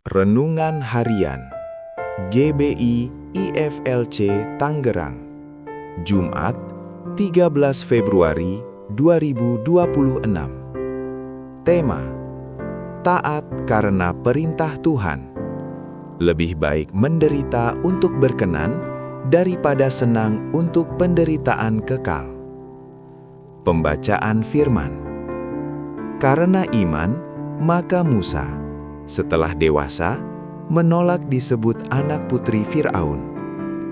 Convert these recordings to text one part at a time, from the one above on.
Renungan Harian GBI IFLC Tangerang, Jumat 13 Februari 2026. Tema: Taat karena perintah Tuhan. Lebih baik menderita untuk berkenan daripada senang untuk penderitaan kekal. Pembacaan firman. Karena iman, maka Musa, setelah dewasa, menolak disebut anak putri Firaun,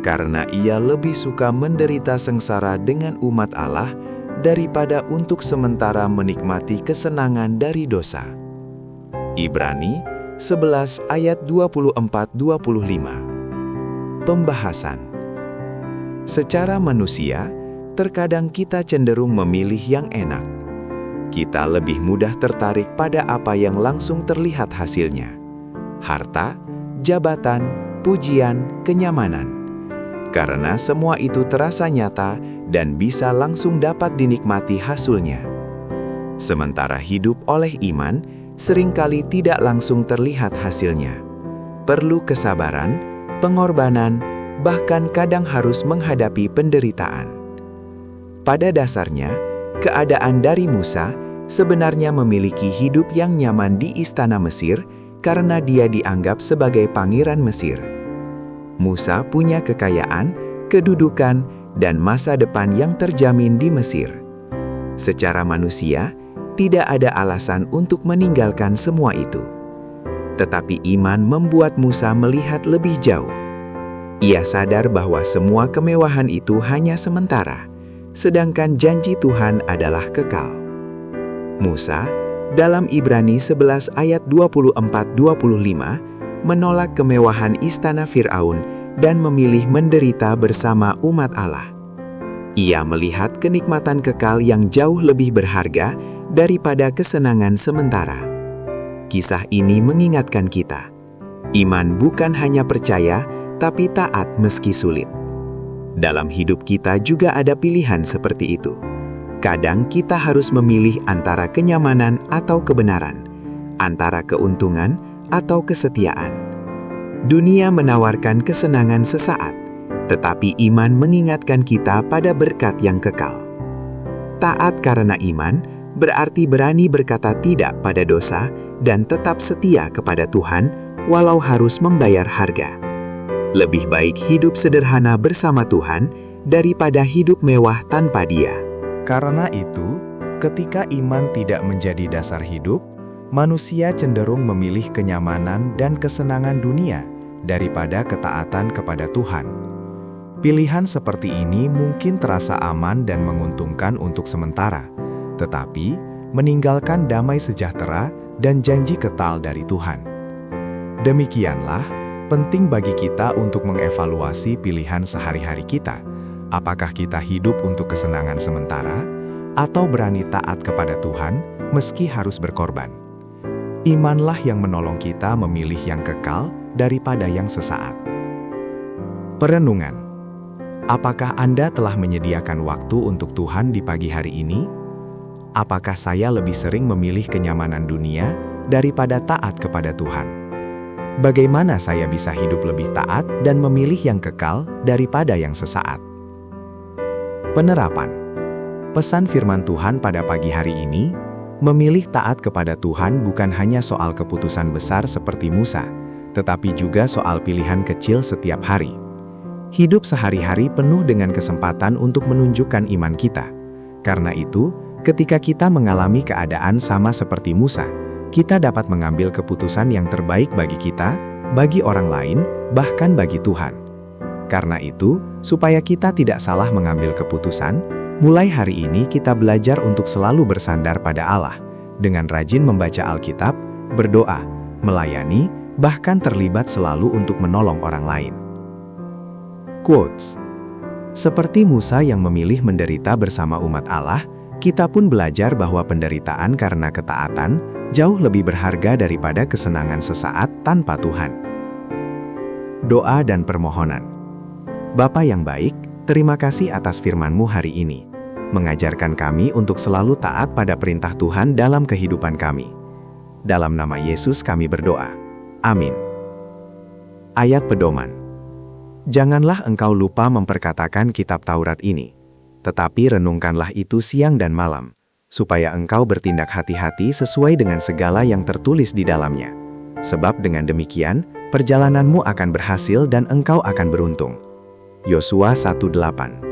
karena ia lebih suka menderita sengsara dengan umat Allah daripada untuk sementara menikmati kesenangan dari dosa. Ibrani 11 ayat 24-25. Pembahasan. Secara manusia, terkadang kita cenderung memilih yang enak. Kita lebih mudah tertarik pada apa yang langsung terlihat hasilnya: harta, jabatan, pujian, kenyamanan. Karena semua itu terasa nyata dan bisa langsung dapat dinikmati hasilnya. Sementara hidup oleh iman seringkali tidak langsung terlihat hasilnya. Perlu kesabaran, pengorbanan, bahkan kadang harus menghadapi penderitaan. Pada dasarnya, keadaan dari Musa sebenarnya memiliki hidup yang nyaman di istana Mesir karena dia dianggap sebagai pangeran Mesir. Musa punya kekayaan, kedudukan, dan masa depan yang terjamin di Mesir. Secara manusia, tidak ada alasan untuk meninggalkan semua itu. Tetapi iman membuat Musa melihat lebih jauh. Ia sadar bahwa semua kemewahan itu hanya sementara, sedangkan janji Tuhan adalah kekal. Musa, dalam Ibrani 11 ayat 24-25, menolak kemewahan istana Firaun dan memilih menderita bersama umat Allah. Ia melihat kenikmatan kekal yang jauh lebih berharga daripada kesenangan sementara. Kisah ini mengingatkan kita, iman bukan hanya percaya, tapi taat meski sulit. Dalam hidup kita juga ada pilihan seperti itu. Kadang kita harus memilih antara kenyamanan atau kebenaran, antara keuntungan atau kesetiaan. Dunia menawarkan kesenangan sesaat, tetapi iman mengingatkan kita pada berkat yang kekal. Taat karena iman berarti berani berkata tidak pada dosa dan tetap setia kepada Tuhan walau harus membayar harga. Lebih baik hidup sederhana bersama Tuhan daripada hidup mewah tanpa Dia. Karena itu, ketika iman tidak menjadi dasar hidup, manusia cenderung memilih kenyamanan dan kesenangan dunia daripada ketaatan kepada Tuhan. Pilihan seperti ini mungkin terasa aman dan menguntungkan untuk sementara, tetapi meninggalkan damai sejahtera dan janji kekal dari Tuhan. Demikianlah, penting bagi kita untuk mengevaluasi pilihan sehari-hari kita. Apakah kita hidup untuk kesenangan sementara, atau berani taat kepada Tuhan meski harus berkorban? Imanlah yang menolong kita memilih yang kekal daripada yang sesaat. Perenungan. Apakah Anda telah menyediakan waktu untuk Tuhan di pagi hari ini? Apakah saya lebih sering memilih kenyamanan dunia daripada taat kepada Tuhan? Bagaimana saya bisa hidup lebih taat dan memilih yang kekal daripada yang sesaat? Penerapan. Pesan firman Tuhan pada pagi hari ini, memilih taat kepada Tuhan bukan hanya soal keputusan besar seperti Musa, tetapi juga soal pilihan kecil setiap hari. Hidup sehari-hari penuh dengan kesempatan untuk menunjukkan iman kita. Karena itu, ketika kita mengalami keadaan sama seperti Musa, kita dapat mengambil keputusan yang terbaik bagi kita, bagi orang lain, bahkan bagi Tuhan. Karena itu, supaya kita tidak salah mengambil keputusan, mulai hari ini kita belajar untuk selalu bersandar pada Allah, dengan rajin membaca Alkitab, berdoa, melayani, bahkan terlibat selalu untuk menolong orang lain. Quotes. Seperti Musa yang memilih menderita bersama umat Allah, kita pun belajar bahwa penderitaan karena ketaatan jauh lebih berharga daripada kesenangan sesaat tanpa Tuhan. Doa dan permohonan. Bapa yang baik, terima kasih atas firman-Mu hari ini, mengajarkan kami untuk selalu taat pada perintah Tuhan dalam kehidupan kami. Dalam nama Yesus kami berdoa. Amin. Ayat pedoman. Janganlah engkau lupa memperkatakan kitab Taurat ini, tetapi renungkanlah itu siang dan malam, supaya engkau bertindak hati-hati sesuai dengan segala yang tertulis di dalamnya. Sebab dengan demikian, perjalananmu akan berhasil dan engkau akan beruntung. Yosua 1:8.